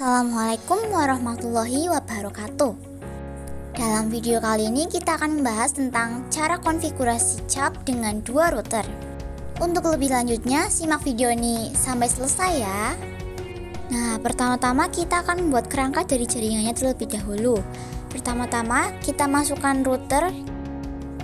Assalamualaikum warahmatullahi wabarakatuh. Dalam video kali ini kita akan membahas tentang cara konfigurasi CHAP dengan dua router. Untuk lebih lanjutnya, simak video ini sampai selesai ya. Nah, pertama-tama kita akan membuat kerangka dari jaringannya terlebih dahulu. Pertama-tama kita masukkan router,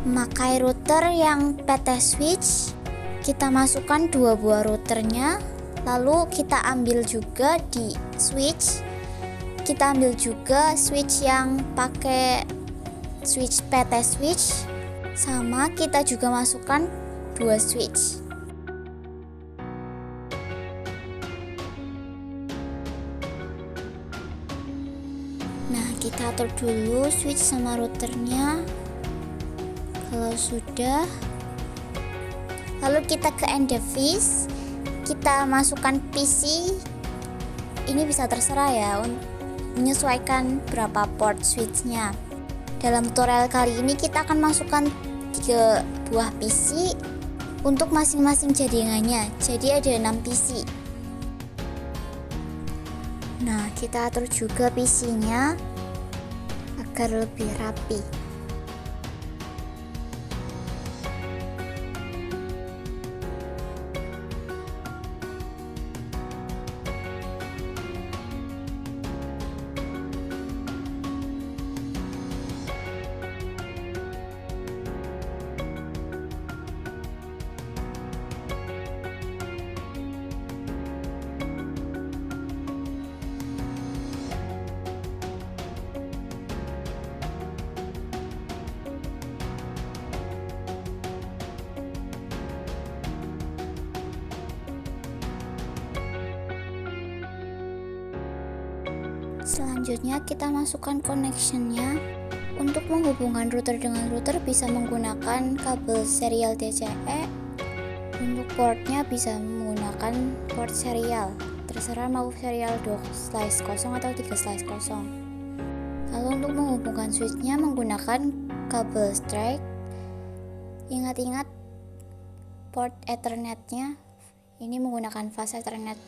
memakai router yang PT switch. Kita masukkan dua buah routernya. Lalu kita ambil juga di switch, kita ambil juga switch yang pakai switch PT switch, sama kita juga masukkan dua switch. Nah, kita atur dulu switch sama routernya. Kalau sudah, lalu kita ke end device. Kita masukkan PC, ini bisa terserah ya, menyesuaikan berapa port switchnya. Dalam tutorial kali ini kita akan masukkan 3 buah PC untuk masing-masing jaringannya, jadi ada 6 PC. Nah, kita atur juga PC-nya agar lebih rapi. Selanjutnya kita masukkan connectionnya. Untuk menghubungkan router dengan router bisa menggunakan kabel serial DCE. Untuk portnya bisa menggunakan port serial, terserah mau serial 2/0 atau 3/0. Lalu untuk menghubungkan switchnya menggunakan kabel strike. Ingat-ingat port ethernetnya, ini menggunakan fase ethernet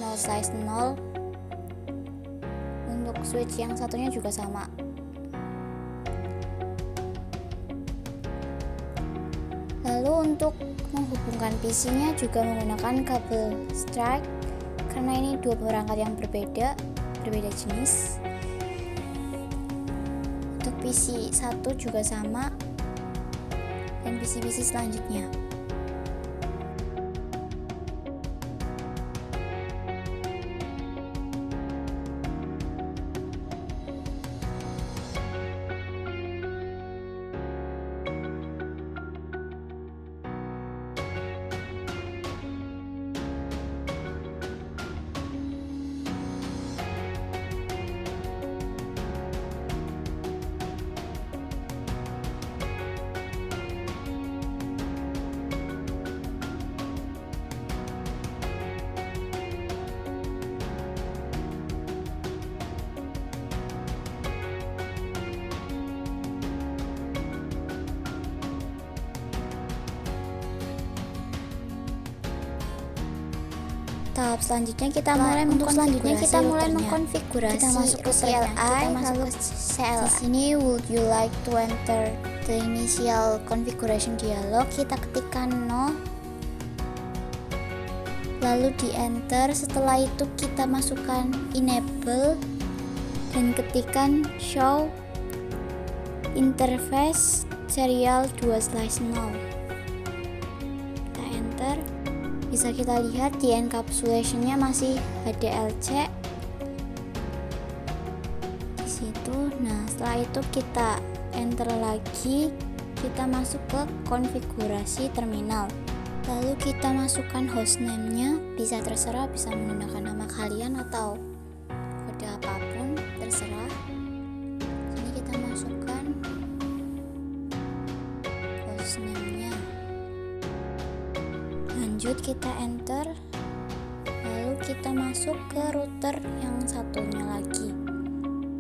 0/0. Untuk switch yang satunya juga sama. Lalu untuk menghubungkan PC-nya juga menggunakan kabel strike, karena ini dua perangkat yang berbeda jenis. Untuk PC 1 juga sama, dan PC-PC selanjutnya. Tahap selanjutnya kita mulai mengkonfigurasi. Kita masuk ke CLI, lalu di sini would you like to enter the initial configuration dialog, kita ketikkan no, lalu di enter. Setelah itu kita masukkan enable dan ketikkan show interface serial 2/0. Kita enter. Bisa kita lihat di encapsulation-nya masih HDLC di situ. Nah, setelah itu kita enter lagi, kita masuk ke konfigurasi terminal. Lalu kita masukkan hostname-nya, bisa terserah, bisa menggunakan nama kalian atau kode apapun, terserah. Ini kita masukkan hostname-nya. Lanjut kita enter, lalu kita masuk ke router yang satunya lagi,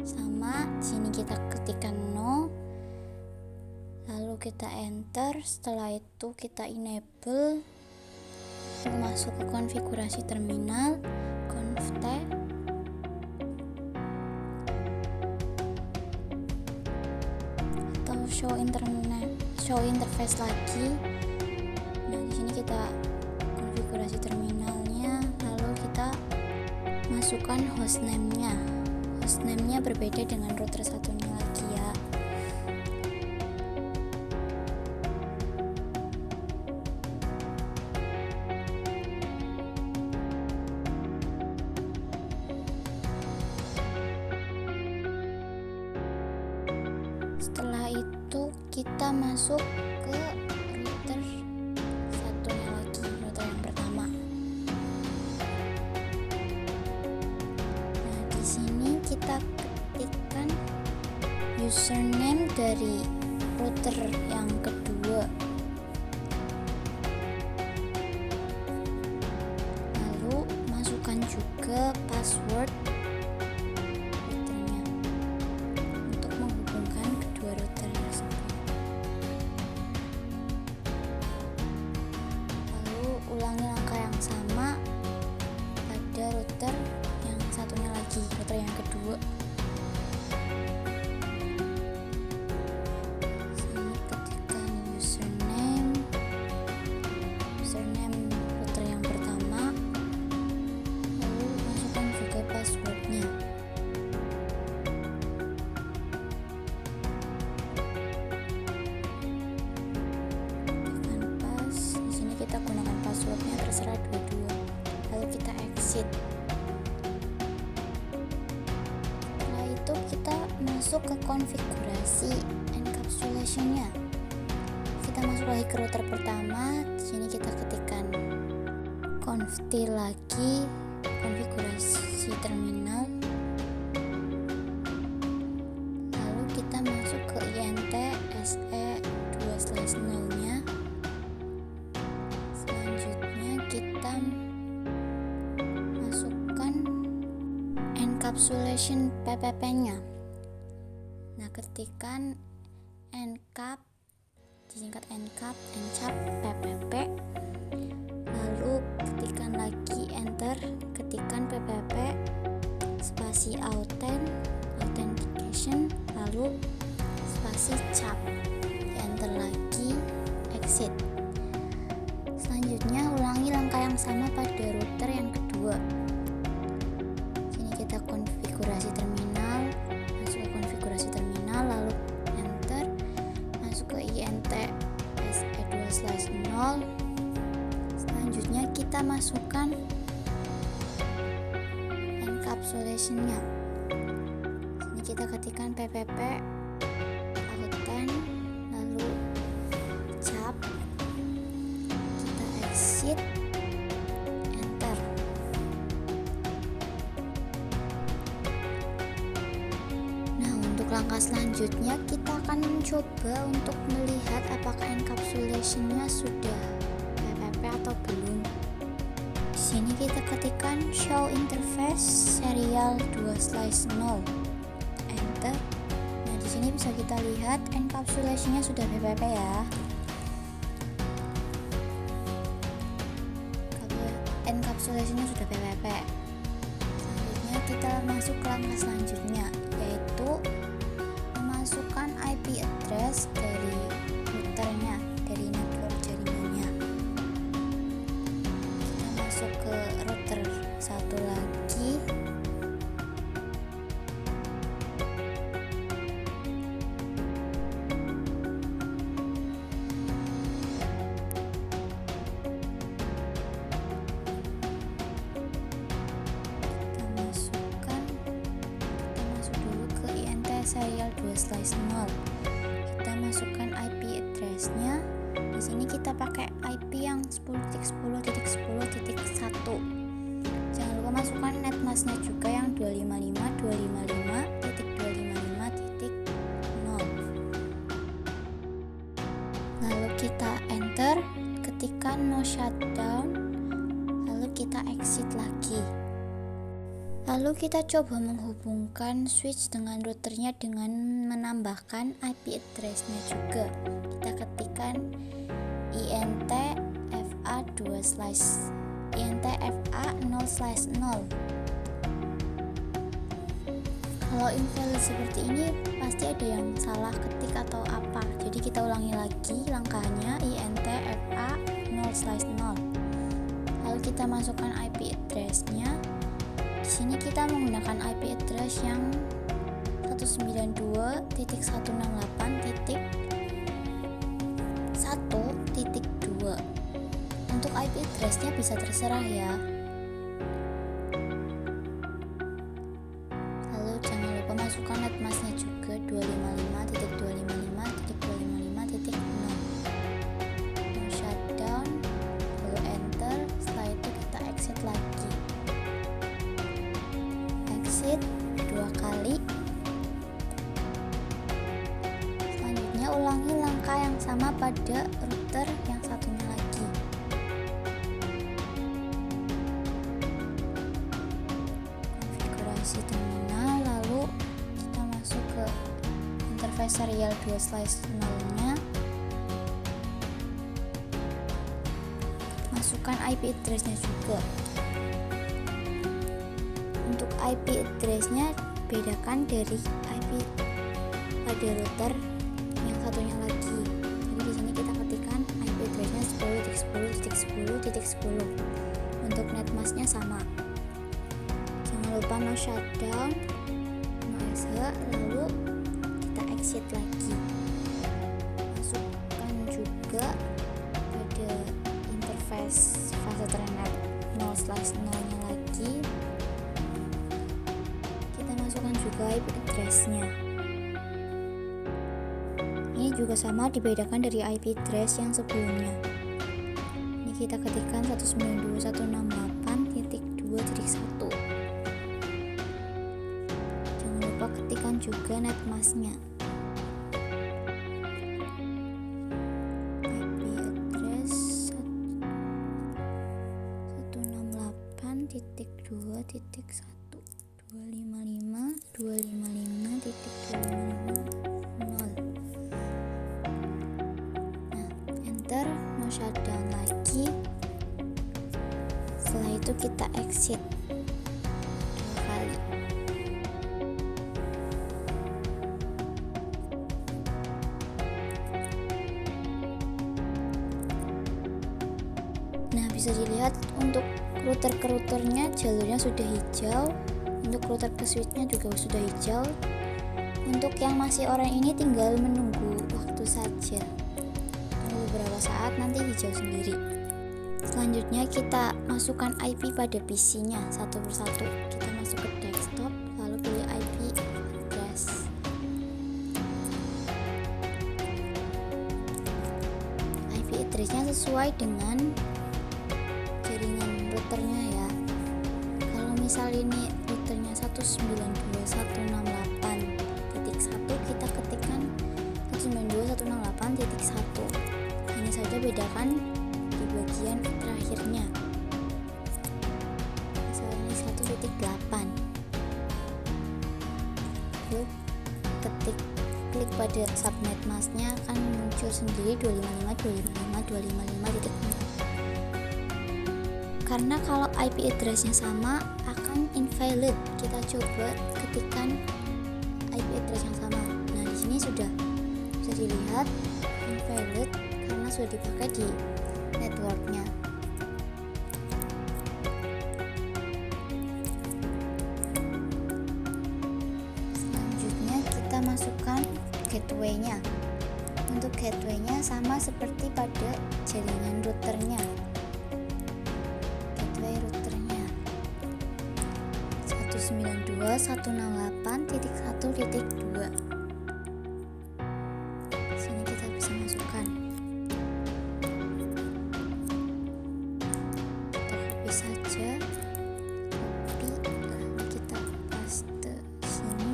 sama sini kita ketikkan no, lalu kita enter. Setelah itu kita enable, masuk ke konfigurasi terminal, conft show interface lagi. Nah, di sini kita konfigurasi terminalnya, lalu kita masukkan hostname-nya. Hostname-nya berbeda dengan router satunya lagi ya. Setelah itu kita masuk ke router satunya lagi, router yang pertama. Nah, di sini kita ketikkan username dari router yang kedua. Lalu masukkan juga password routernya untuk menghubungkan kedua router tersebut. Lalu ulangi langkah yang sama pada router yang satunya lagi, router yang kedua. Sini ketikkan username router yang pertama, lalu masukkan juga passwordnya. Tekan pas. Di sini kita gunakan passwordnya terserah dua-dua. Lalu kita exit. Setelah itu kita masuk ke konfigurasi encapsulation-nya. Kita masuk lagi ke router pertama. Di sini kita ketikkan conft lagi, konfigurasi terminal. Lalu kita masuk ke INT SE2/0-nya. Selanjutnya kita masukkan encapsulation PPP-nya. Nah, ketikkan encap, disingkat encap PPP. Lalu ketikkan lagi enter, ketikkan PPP spasi authentication, lalu spasi cap, enter lagi, exit. Selanjutnya ulangi langkah yang sama pada router yang kedua. Sini kita konfigurasi terminal, masuk ke konfigurasi terminal, lalu enter, masuk ke INT SE2/0. Selanjutnya kita masukkan encapsulation-nya. Sini kita ketikkan PPP authent, lalu cap, kita exit, enter. Nah, untuk langkah selanjutnya kita akan mencoba untuk melihat apakah encapsulation-nya sudah PPP atau belum. Di sini kita ketikkan show interface serial 2/0, enter. Nah, di sini bisa kita lihat encapsulation-nya sudah PPP ya. Kalau encapsulation-nya sudah PPP, selanjutnya kita masuk ke langkah selanjutnya, yaitu memasukkan IP address dari routernya, dari network jaringannya. Kita masuk ke router satu lagi. Kita masuk dulu ke INT serial 2/0. Kita masukkan IP address-nya. Di sini kita pakai IP yang 10.10.10.1. Jangan lupa masukkan netmask-nya juga yang 255.255.255.0. Lalu kita enter, ketikkan no shutdown, lalu kita exit lagi. Lalu kita coba menghubungkan switch dengan routernya dengan menambahkan IP address-nya juga. Kita ketikkan INT FA 0/0. Kalau invalid seperti ini pasti ada yang salah ketik atau apa. Jadi kita ulangi lagi langkahnya, intfa 0/0. Lalu kita masukkan IP address-nya. Di sini kita menggunakan IP address yang 192.168.1.2. Untuk IP address-nya bisa terserah ya. Lalu jangan lupa masukkan netmask-nya juga 255.255.255.0. No shutdown, lalu enter. Setelah itu kita exit lagi. Exit 2 kali. Selanjutnya ulangi langkah yang sama pada router yang satunya lagi. Konfigurasi terminal, lalu kita masuk ke interface serial 2/0-nya. Masukkan IP address-nya juga. Untuk IP address-nya bedakan dari IP pada router yang satunya lagi. Jadi di sini kita ketikkan IP address-nya 10.10.10.10. Untuk netmask-nya sama. Jangan lupa no shutdown, no sh, lalu kita exit lagi. Masukkan juga pada interface fase ternet 0/0-nya lagi. Kita masukkan juga IP address-nya. Ini juga sama, dibedakan dari IP address yang sebelumnya. Ini kita ketikkan 192.168.2.1. Jangan lupa ketikkan juga netmask-nya. IP address 168.2.1.255.255.255.0. Enter, no shutdown lagi. Setelah itu kita exit 2 kali. Nah, bisa dilihat untuk router ke routernya jalurnya sudah hijau, untuk router ke switchnya juga sudah hijau. Untuk yang masih oranye ini tinggal menunggu waktu saja. Beberapa saat nanti hijau sendiri. Selanjutnya kita masukkan IP pada PC-nya satu persatu. Kita masuk ke desktop, lalu pilih IP address. IP address-nya sesuai dengan jaringan routernya ya. Kalau misal ini routernya 192.168.1, kita ketikkan 192.168.1. Hanya saja bedakan di bagian terakhirnya. Misalnya 1.8. Lalu klik pada subnet mask-nya, akan muncul sendiri 255.255.255.0. Karena kalau IP address-nya sama akan invalid. Kita coba ketikkan IP address yang sama. Nah, di sini sudah bisa dilihat invalid karena sudah dipakai di networknya. Selanjutnya kita masukkan gateway-nya. Untuk gateway-nya sama seperti pada jaringan routernya. Gateway routernya 192.168.1.2. Sini kita bisa masukkan. Kita copy saja, copy, lalu kita paste sini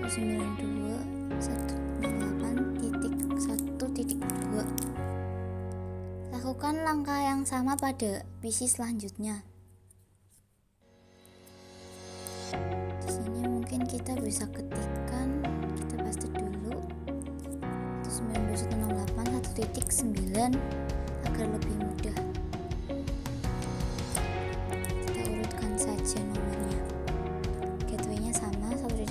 192.168.1.2. Lakukan langkah yang sama pada PC selanjutnya. Di sini mungkin kita bisa ketikkan, kita paste dulu 192.168.1.9 agar lebih mudah. Kita urutkan saja nomornya. Gateway-nya sama 192.168.1.2.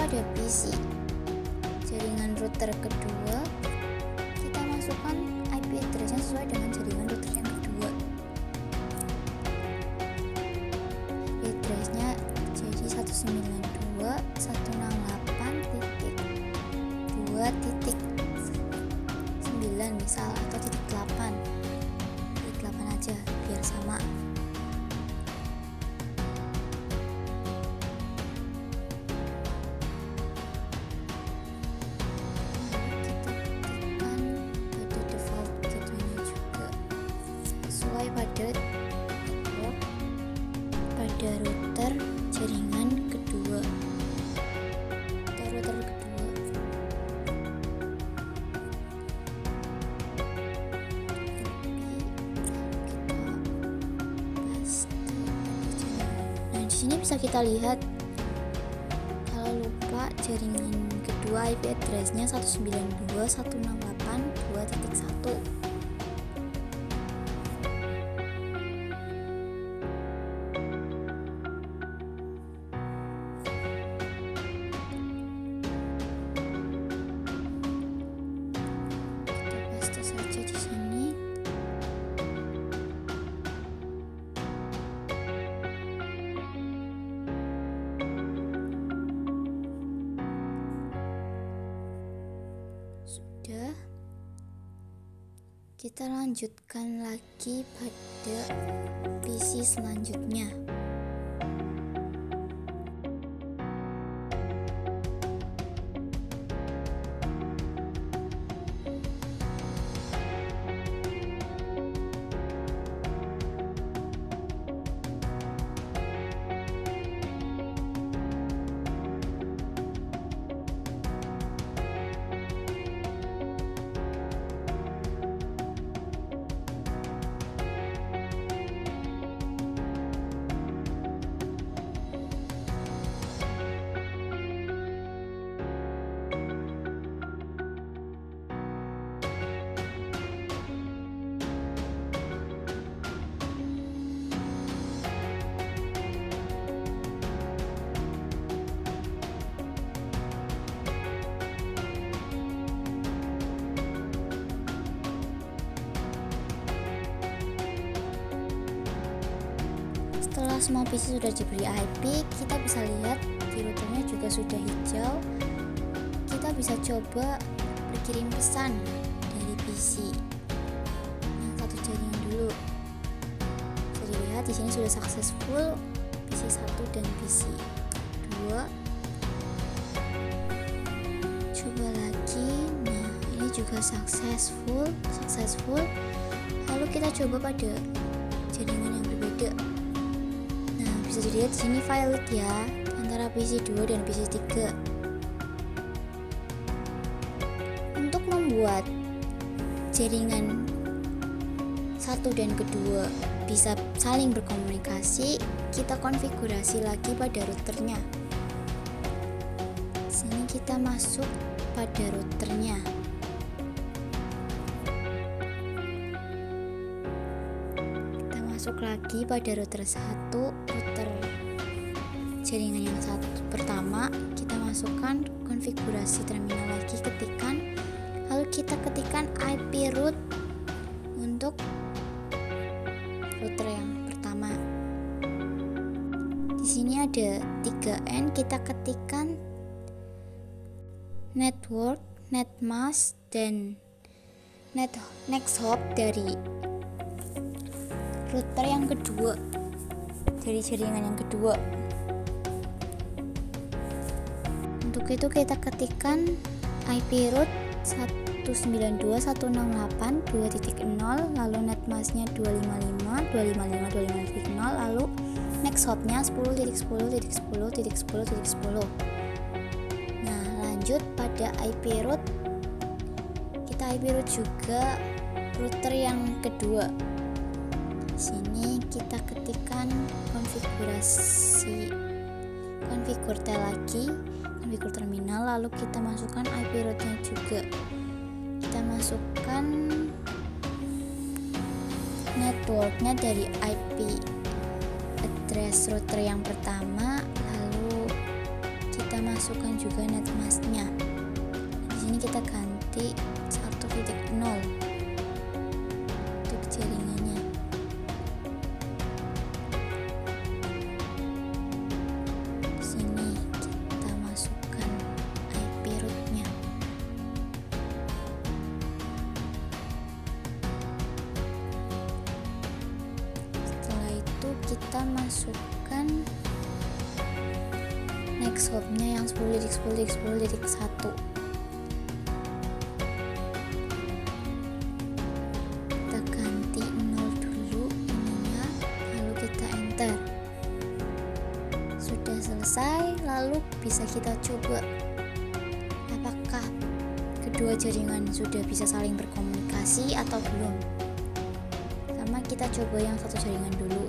pada PC jaringan router kedua, kita masukkan IP address-nya sesuai dengan jaringan router yang kedua. IP address-nya jadi 192.168.2.9 misal, atau titik 8 aja biar sama. Pada router jaringan kedua, Nah, di sini bisa kita lihat kalau lupa jaringan kedua IP address-nya 192.168.2.1. Sudah, kita lanjutkan lagi pada PC selanjutnya. Setelah semua PC sudah diberi IP, kita bisa lihat di routernya juga sudah hijau. Kita bisa coba berkirim pesan dari PC yang satu jaringan dulu. Bisa dilihat di sini sudah successful PC 1 dan PC 2. Coba lagi. Nah, ini juga successful. Lalu kita coba pada jaringan yang berbeda. Bisa dilihat di sini valid ya antara PC 2 dan PC 3. Untuk membuat jaringan 1 dan kedua bisa saling berkomunikasi, kita konfigurasi lagi pada routernya. Sini kita masuk pada routernya. Masuk lagi pada router 1, router jaringan yang pertama, kita masukkan konfigurasi terminal lagi, lalu kita ketikkan IP root untuk router yang pertama. Di sini ada 3N, kita ketikkan network, netmask, dan next hop dari router yang kedua, dari jaringan yang kedua. Untuk itu kita ketikkan IP root 192.168.2.0, lalu netmasknya 255.255.255.0, lalu next hopnya 10.10.10.10.10. Nah, lanjut pada IP root, kita IP root juga router yang kedua. Sini kita ketikkan konfigur lagi, konfigur terminal, lalu kita masukkan IP rootnya juga. Kita masukkan networknya dari IP address router yang pertama, lalu kita masukkan juga net masknya. Di sini kita ganti 1.0 untuk jaringannya. Di sini kita masukkan IP rootnya. Setelah itu kita masukkan next hopnya yang 10.10.10.1. Kita ganti 0 dulu ininya, lalu kita enter. Sudah selesai, lalu bisa kita coba apakah kedua jaringan sudah bisa saling berkomunikasi atau belum. Sama kita coba yang satu jaringan dulu.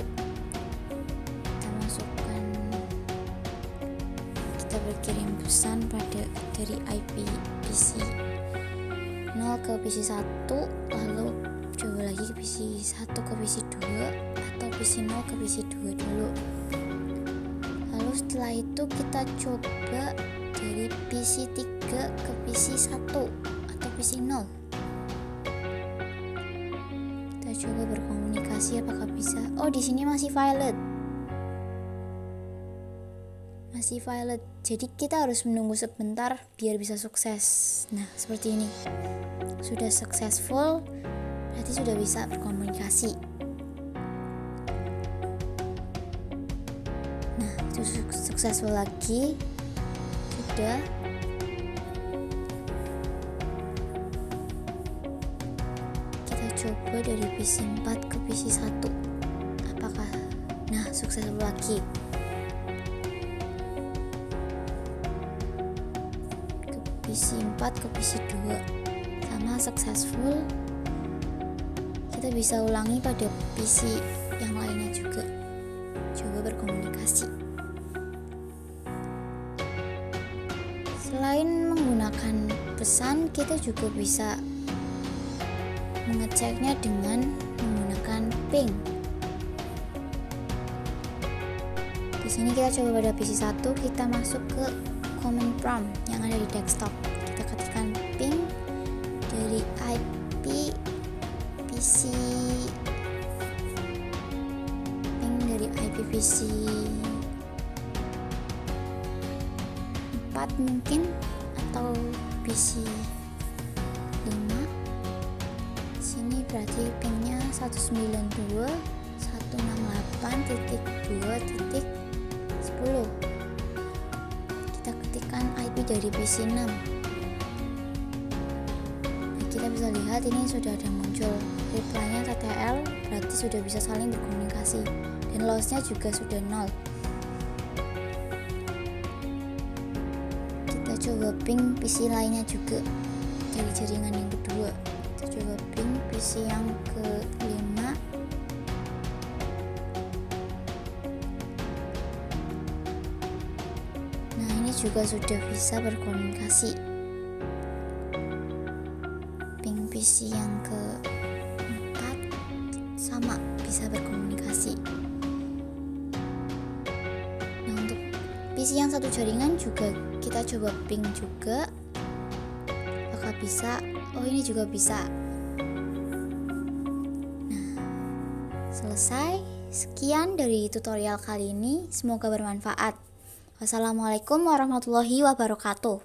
Kita berkirim pesan dari IP PC 0 ke PC 1, lalu coba lagi ke PC 1 ke PC 2 atau PC 0 ke PC 2 dulu. Lalu setelah itu kita coba dari PC 3 ke PC 1 atau PC 0. Kita coba berkomunikasi apakah bisa. Oh, di sini masih violet. Masih violet, jadi kita harus menunggu sebentar biar bisa sukses. Nah, seperti ini. Sudah successful, berarti sudah bisa berkomunikasi. Nah, itu successful lagi. Sudah. Kita coba dari PC 4 ke PC 1. Apakah? Nah, successful lagi. PC 4 ke PC 2 sama successful. Kita bisa ulangi pada PC yang lainnya juga, coba berkomunikasi. Selain menggunakan pesan, kita juga bisa mengeceknya dengan menggunakan ping. Di sini kita coba pada PC 1, kita masuk ke command prompt yang ada di desktop. Kita ketikkan ping dari IP PC, ping dari IP PC 4 mungkin, atau PC 5. Sini berarti pingnya 192.168.2.10. Kita ketikkan IP dari PC 6. Nah, kita bisa lihat ini sudah ada muncul reply-nya TTL, berarti sudah bisa saling berkomunikasi, dan loss-nya juga sudah 0. Kita coba ping PC lainnya juga dari jaringan yang kedua. Kita coba ping PC yang ke-5. Juga sudah bisa berkomunikasi. Ping PC yang ke-4 sama bisa berkomunikasi. Nah, untuk PC yang satu jaringan juga kita coba ping juga, apakah bisa. Oh, ini juga bisa. Nah, selesai. Sekian dari tutorial kali ini, semoga bermanfaat. Wassalamualaikum warahmatullahi wabarakatuh.